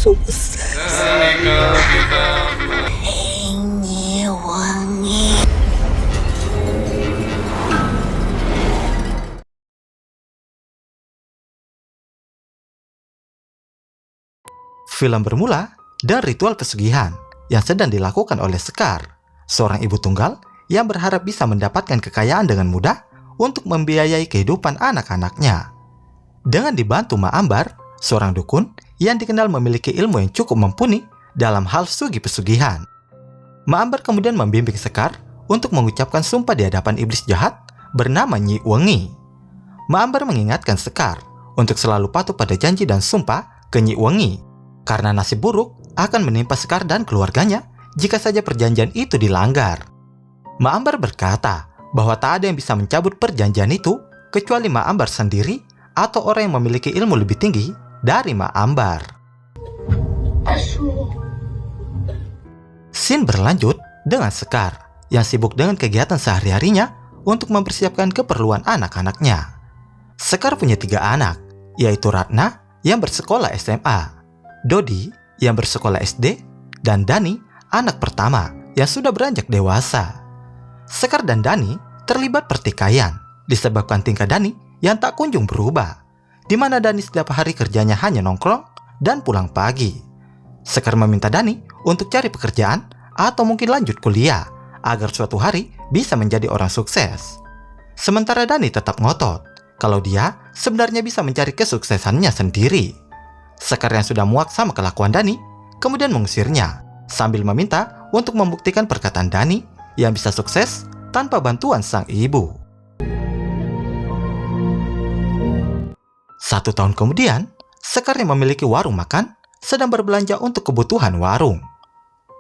sukses. Wangi. Film bermula dengan ritual pesugihan yang sedang dilakukan oleh Sekar, seorang ibu tunggal yang berharap bisa mendapatkan kekayaan dengan mudah untuk membiayai kehidupan anak-anaknya. Dengan dibantu Ma Ambar, seorang dukun yang dikenal memiliki ilmu yang cukup mumpuni dalam hal sugi pesugihan. Ma Ambar kemudian membimbing Sekar untuk mengucapkan sumpah di hadapan iblis jahat bernama Nyi Wengi. Ma Ambar mengingatkan Sekar untuk selalu patuh pada janji dan sumpah ke Nyi Wengi, karena nasib buruk akan menimpa Sekar dan keluarganya jika saja perjanjian itu dilanggar. Ma Ambar berkata bahwa tak ada yang bisa mencabut perjanjian itu kecuali Ma Ambar sendiri atau orang yang memiliki ilmu lebih tinggi dari Ma Ambar. Scene berlanjut dengan Sekar yang sibuk dengan kegiatan sehari-harinya untuk mempersiapkan keperluan anak-anaknya. Sekar punya 3 anak, yaitu Ratna yang bersekolah SMA, Dodi yang bersekolah SD, dan Dani, anak pertama yang sudah beranjak dewasa. Sekar dan Dani terlibat pertikaian disebabkan tingkah Dani yang tak kunjung berubah, di mana Dani setiap hari kerjanya hanya nongkrong dan pulang pagi. Sekar meminta Dani untuk cari pekerjaan atau mungkin lanjut kuliah agar suatu hari bisa menjadi orang sukses. Sementara Dani tetap ngotot kalau dia sebenarnya bisa mencari kesuksesannya sendiri. Sekar yang sudah muak sama kelakuan Dani kemudian mengusirnya sambil meminta untuk membuktikan perkataan Dani yang bisa sukses tanpa bantuan sang ibu. 1 tahun kemudian, Sekar yang memiliki warung makan sedang berbelanja untuk kebutuhan warung.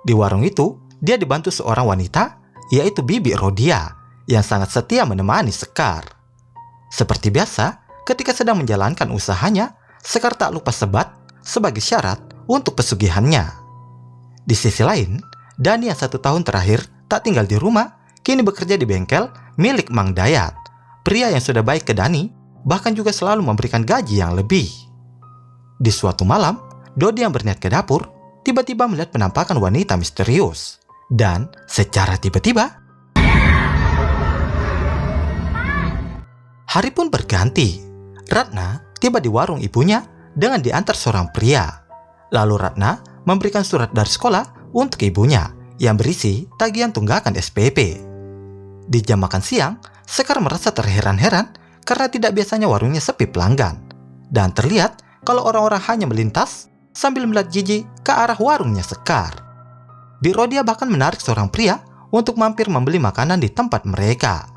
Di warung itu, dia dibantu seorang wanita, yaitu Bibi Rodia, yang sangat setia menemani Sekar. Seperti biasa, ketika sedang menjalankan usahanya, Sekar tak lupa sebat sebagai syarat untuk pesugihannya. Di sisi lain, Dani yang 1 tahun terakhir tak tinggal di rumah, kini bekerja di bengkel milik Mang Dayat, pria yang sudah baik ke Dani, bahkan juga selalu memberikan gaji yang lebih. Di suatu malam, Dodi yang berniat ke dapur, tiba-tiba melihat penampakan wanita misterius. Dan secara tiba-tiba, hari pun berganti. Ratna tiba di warung ibunya dengan diantar seorang pria. Lalu Ratna memberikan surat dari sekolah untuk ibunya yang berisi tagihan tunggakan SPP. Di jam makan siang, Sekar merasa terheran-heran karena tidak biasanya warungnya sepi pelanggan. Dan terlihat kalau orang-orang hanya melintas sambil melihat jijik ke arah warungnya Sekar. Bi Rodia bahkan menarik seorang pria untuk mampir membeli makanan di tempat mereka.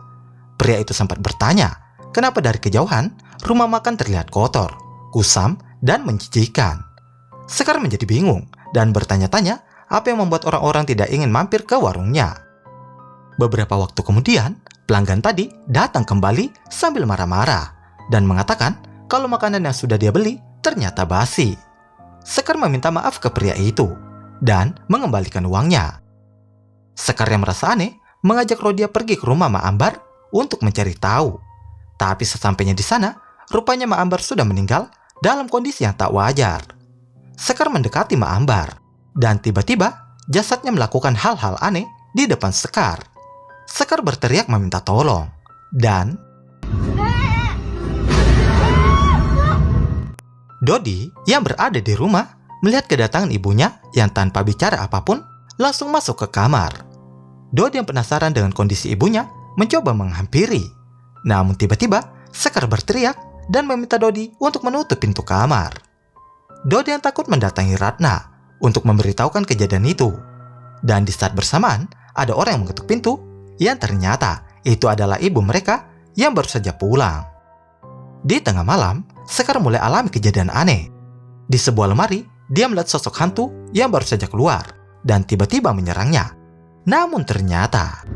Pria itu sempat bertanya, kenapa dari kejauhan rumah makan terlihat kotor, kusam, dan menjijikkan. Sekar menjadi bingung dan bertanya-tanya apa yang membuat orang-orang tidak ingin mampir ke warungnya. Beberapa waktu kemudian, pelanggan tadi datang kembali sambil marah-marah dan mengatakan kalau makanan yang sudah dia beli ternyata basi. Sekar meminta maaf ke pria itu dan mengembalikan uangnya. Sekar yang merasa aneh mengajak Rodia pergi ke rumah Ma Ambar untuk mencari tahu. Tapi sesampainya di sana, rupanya Ma Ambar sudah meninggal dalam kondisi yang tak wajar. Sekar mendekati Ma Ambar dan tiba-tiba jasadnya melakukan hal-hal aneh di depan Sekar. Sekar berteriak meminta tolong dan Dodi yang berada di rumah melihat kedatangan ibunya yang tanpa bicara apapun langsung masuk ke kamar. Dodi yang penasaran dengan kondisi ibunya mencoba menghampiri. Namun tiba-tiba Sekar berteriak dan meminta Dodi untuk menutup pintu kamar. Dodi yang takut mendatangi Ratna untuk memberitahukan kejadian itu. Dan di saat bersamaan ada orang yang mengetuk pintu yang ternyata itu adalah ibu mereka yang baru saja pulang. Di tengah malam, Sekar mulai alami kejadian aneh. Di sebuah lemari, dia melihat sosok hantu yang baru saja keluar dan tiba-tiba menyerangnya. Namun ternyata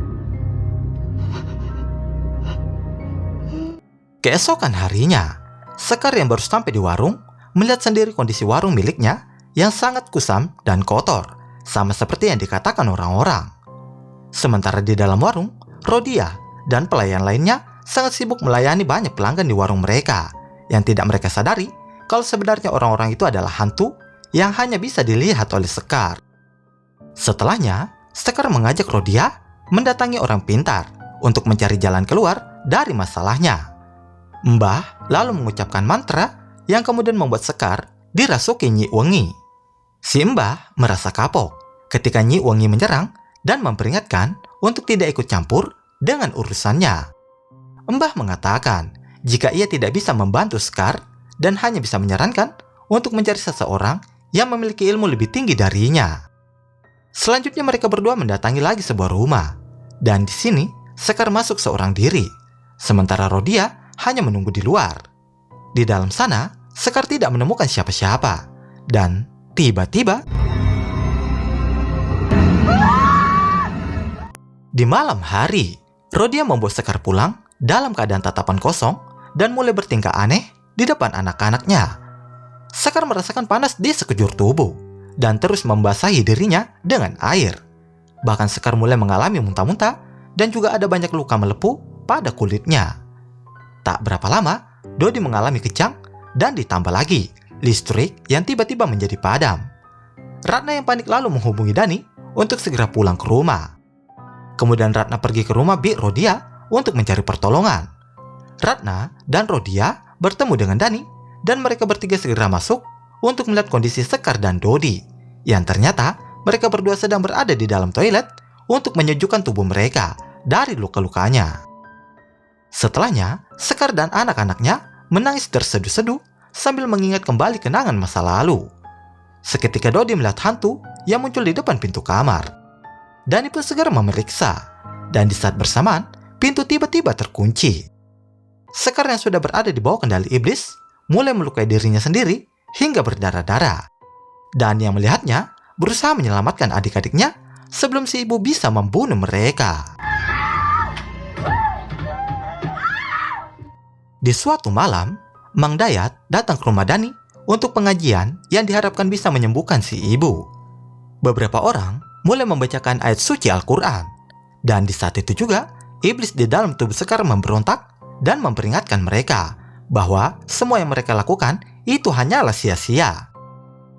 keesokan harinya, Sekar yang baru sampai di warung melihat sendiri kondisi warung miliknya yang sangat kusam dan kotor, sama seperti yang dikatakan orang-orang. Sementara di dalam warung, Rodia dan pelayan lainnya sangat sibuk melayani banyak pelanggan di warung mereka yang tidak mereka sadari kalau sebenarnya orang-orang itu adalah hantu yang hanya bisa dilihat oleh Sekar. Setelahnya, Sekar mengajak Rodia mendatangi orang pintar untuk mencari jalan keluar dari masalahnya. Mbah lalu mengucapkan mantra yang kemudian membuat Sekar dirasuki Nyi Wengi. Si Mbah merasa kapok ketika Nyi Wengi menyerang dan memperingatkan untuk tidak ikut campur dengan urusannya. Mbah mengatakan jika ia tidak bisa membantu Sekar dan hanya bisa menyarankan untuk mencari seseorang yang memiliki ilmu lebih tinggi darinya. Selanjutnya mereka berdua mendatangi lagi sebuah rumah, dan di sini Sekar masuk seorang diri, sementara Rodia hanya menunggu di luar. Di dalam sana, Sekar tidak menemukan siapa-siapa, dan tiba-tiba di malam hari, Rodia membawa Sekar pulang dalam keadaan tatapan kosong dan mulai bertingkah aneh di depan anak-anaknya. Sekar merasakan panas di sekujur tubuh dan terus membasahi dirinya dengan air. Bahkan Sekar mulai mengalami muntah-muntah dan juga ada banyak luka melepuh pada kulitnya. Tak berapa lama, Dodi mengalami kejang dan ditambah lagi listrik yang tiba-tiba menjadi padam. Ratna yang panik lalu menghubungi Dani untuk segera pulang ke rumah. Kemudian Ratna pergi ke rumah Bi Rodia untuk mencari pertolongan. Ratna dan Rodia bertemu dengan Dani dan mereka bertiga segera masuk untuk melihat kondisi Sekar dan Dodi, yang ternyata mereka berdua sedang berada di dalam toilet untuk menyejukkan tubuh mereka dari luka-lukanya. Setelahnya, Sekar dan anak-anaknya menangis terseduh-seduh sambil mengingat kembali kenangan masa lalu. Seketika Dodi melihat hantu yang muncul di depan pintu kamar. Dani pun segera memeriksa, dan di saat bersamaan, pintu tiba-tiba terkunci. Sekar yang sudah berada di bawah kendali iblis mulai melukai dirinya sendiri hingga berdarah-darah. Dan yang melihatnya berusaha menyelamatkan adik-adiknya sebelum si ibu bisa membunuh mereka. Di suatu malam, Mang Dayat datang ke rumah Dani untuk pengajian yang diharapkan bisa menyembuhkan si ibu. Beberapa orang mulai membacakan ayat suci Al-Quran. Dan di saat itu juga, iblis di dalam tubuh Sekar memberontak dan memperingatkan mereka bahwa semua yang mereka lakukan itu hanyalah sia-sia.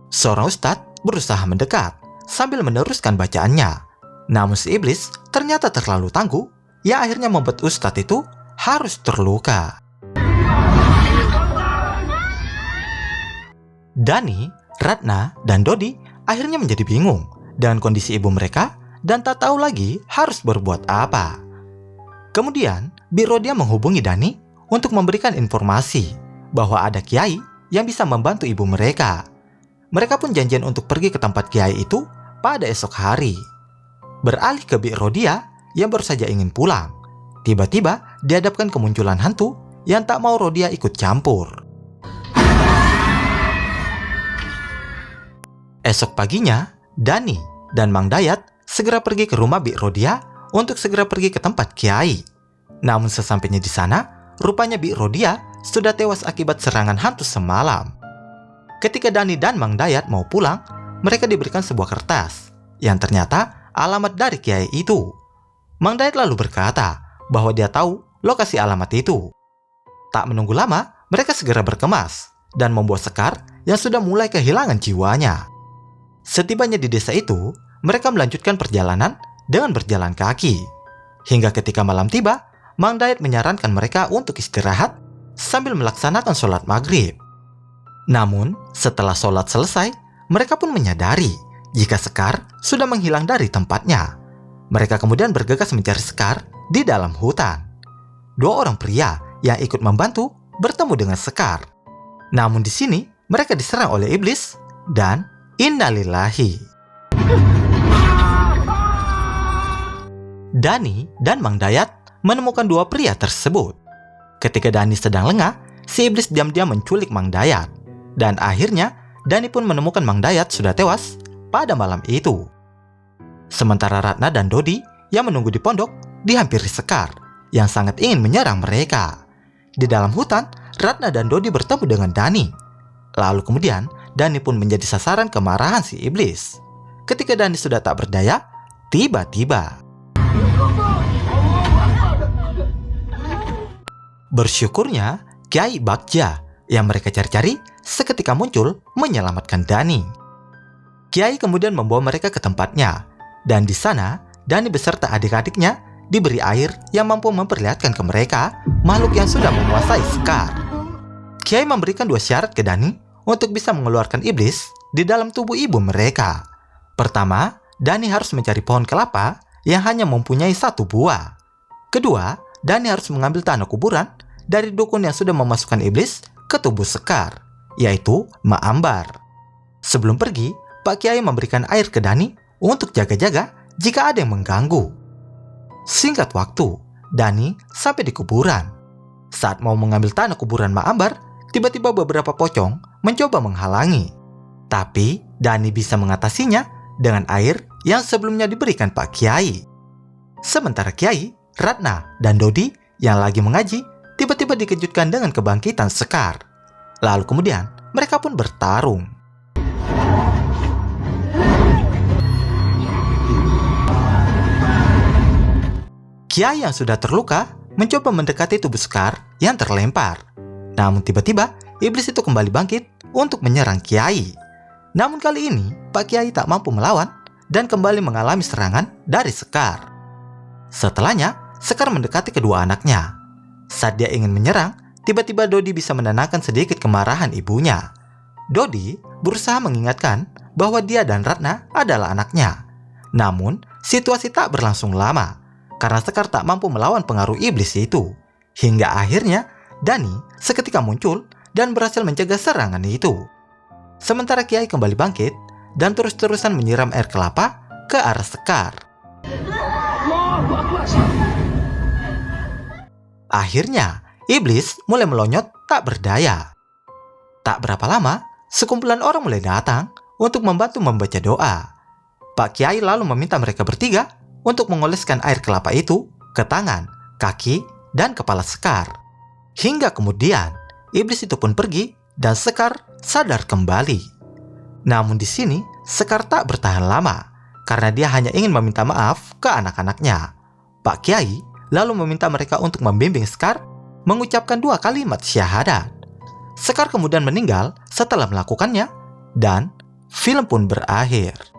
Seorang ustadz berusaha mendekat sambil meneruskan bacaannya. Namun si iblis ternyata terlalu tangguh yang akhirnya membuat ustadz itu harus terluka. Dani, Ratna, dan Dodi akhirnya menjadi bingung dengan kondisi ibu mereka dan tak tahu lagi harus berbuat apa. Kemudian, Bi Rodia menghubungi Dani untuk memberikan informasi bahwa ada kiai yang bisa membantu ibu mereka. Mereka pun janjian untuk pergi ke tempat kiai itu pada esok hari. Beralih ke Bi Rodia yang baru saja ingin pulang, tiba-tiba dihadapkan kemunculan hantu yang tak mau Rodia ikut campur. Esok paginya, Dani dan Mang Dayat segera pergi ke rumah Bi Rodia untuk segera pergi ke tempat kiai. Namun sesampainya di sana, rupanya Bi Rodia sudah tewas akibat serangan hantu semalam. Ketika Dani dan Mang Dayat mau pulang, mereka diberikan sebuah kertas yang ternyata alamat dari kiai itu. Mang Dayat lalu berkata bahwa dia tahu lokasi alamat itu. Tak menunggu lama, mereka segera berkemas dan membawa Sekar yang sudah mulai kehilangan jiwanya. Setibanya di desa itu, mereka melanjutkan perjalanan dengan berjalan kaki. Hingga ketika malam tiba, Mang Dayat menyarankan mereka untuk istirahat sambil melaksanakan sholat maghrib. Namun, setelah sholat selesai, mereka pun menyadari jika Sekar sudah menghilang dari tempatnya. Mereka kemudian bergegas mencari Sekar di dalam hutan. Dua orang pria yang ikut membantu bertemu dengan Sekar. Namun di sini, mereka diserang oleh iblis dan innalillahi. Dani dan Mang Dayat menemukan dua pria tersebut. Ketika Dani sedang lengah, si iblis diam-diam menculik Mang Dayat. Dan akhirnya, Dani pun menemukan Mang Dayat sudah tewas pada malam itu. Sementara Ratna dan Dodi yang menunggu di pondok dihampiri Sekar yang sangat ingin menyerang mereka. Di dalam hutan, Ratna dan Dodi bertemu dengan Dani. Lalu kemudian, Dani pun menjadi sasaran kemarahan si iblis. Ketika Dani sudah tak berdaya, tiba-tiba bersyukurnya Kiai Bagja yang mereka cari-cari seketika muncul menyelamatkan Dani. Kiai kemudian membawa mereka ke tempatnya, dan di sana Dani beserta adik-adiknya diberi air yang mampu memperlihatkan ke mereka makhluk yang sudah menguasai Scar. Kiai memberikan 2 syarat ke Dani untuk bisa mengeluarkan iblis di dalam tubuh ibu mereka. Pertama, Dani harus mencari pohon kelapa yang hanya mempunyai 1 buah. Kedua, Dani harus mengambil tanah kuburan dari dukun yang sudah memasukkan iblis ke tubuh Scar, yaitu Ma Ambar. Sebelum pergi, Pak Kiai memberikan air ke Dani untuk jaga-jaga jika ada yang mengganggu. Singkat waktu, Dani sampai di kuburan. Saat mau mengambil tanah kuburan Ma Ambar, tiba-tiba beberapa pocong mencoba menghalangi. Tapi Dani bisa mengatasinya dengan air yang sebelumnya diberikan Pak Kiai. Sementara Kiai, Ratna, dan Dodi yang lagi mengaji tiba-tiba dikejutkan dengan kebangkitan Sekar. Lalu kemudian mereka pun bertarung. Kiai yang sudah terluka mencoba mendekati tubuh Sekar yang terlempar. Namun tiba-tiba iblis itu kembali bangkit untuk menyerang Kiai. Namun kali ini Pak Kiai tak mampu melawan dan kembali mengalami serangan dari Sekar. Setelahnya, Sekar mendekati kedua anaknya. Saat dia ingin menyerang, tiba-tiba Dodi bisa menenangkan sedikit kemarahan ibunya. Dodi berusaha mengingatkan bahwa dia dan Ratna adalah anaknya. Namun, situasi tak berlangsung lama karena Sekar tak mampu melawan pengaruh iblis itu. Hingga akhirnya, Dani seketika muncul dan berhasil mencegah serangan itu. Sementara Kiai kembali bangkit dan terus-terusan menyiram air kelapa ke arah Sekar. Akhirnya, iblis mulai melonyot tak berdaya. Tak berapa lama, sekumpulan orang mulai datang untuk membantu membaca doa. Pak Kiai lalu meminta mereka bertiga untuk mengoleskan air kelapa itu ke tangan, kaki, dan kepala Sekar. Hingga kemudian, iblis itu pun pergi dan Sekar sadar kembali. Namun di sini, Sekar tak bertahan lama karena dia hanya ingin meminta maaf ke anak-anaknya. Pak Kiai lalu meminta mereka untuk membimbing Sekar mengucapkan 2 kalimat syahadat. Sekar kemudian meninggal setelah melakukannya dan film pun berakhir.